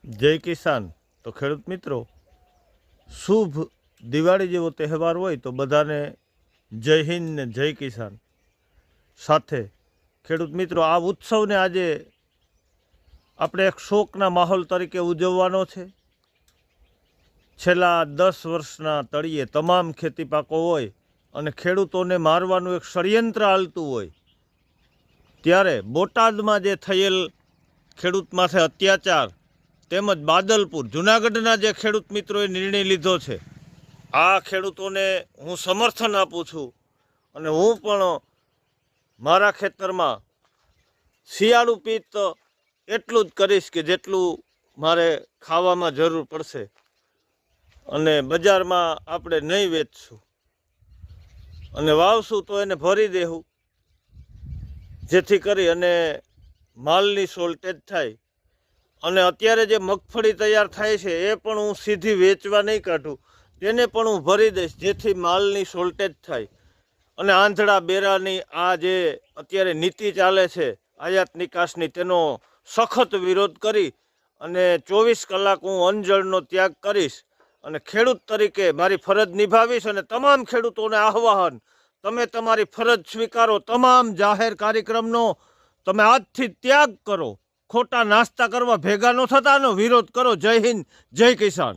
જય કિસાન. તો ખેડૂત મિત્રો, શુભ દિવાળી જેવો તહેવાર હોય તો બધાને જય હિન્દ ને જય કિસાન. સાથે ખેડૂત મિત્રો, આ ઉત્સવને આજે આપણે એક શોકના માહોલ તરીકે ઉજવવાનો છે. છેલ્લા 10 વર્ષના તળિયે તમામ ખેતી પાકો હોય અને ખેડૂતોને મારવાનું એક ષડયંત્ર હાલતું હોય, ત્યારે બોટાદમાં જે થયેલ ખેડૂત માથે અત્યાચાર તેમજ બાદલપુર જૂનાગઢના જે ખેડૂત મિત્રોએ નિર્ણય લીધો છે, આ ખેડૂતોને હું સમર્થન આપું છું. અને હું પણ મારા ખેતરમાં શિયાળુ પિત્ત એટલું જ કરીશ કે જેટલું મારે ખાવામાં જરૂર પડશે, અને બજારમાં આપણે નહીં વેચશું અને વાવશું તો એને ભરી દેવું, જેથી કરી અને માલની શોર્ટેજ થાય. અને અત્યારે જે મગફળી તૈયાર થાય છે એ પણ હું સીધી વેચવા નહીં કાઢું, તેને પણ હું ભરી દઈશ, જેથી માલની શોર્ટેજ થાય. અને આંધળા બેરાની આ જે અત્યારે નીતિ ચાલે છે આયાત નિકાસની, તેનો સખત વિરોધ કરી અને 24 કલાક હું અન્નજળનો ત્યાગ કરીશ અને ખેડૂત તરીકે મારી ફરજ નિભાવીશ. અને તમામ ખેડૂતોને આહ્વાન, તમે તમારી ફરજ સ્વીકારો, તમામ જાહેર કાર્યક્રમનો તમે આજથી ત્યાગ કરો, ખોટા નાસ્તા કરવા ભેગા ન થતાનો વિરોધ કરો. જય હિન્દ, જય કિસાન.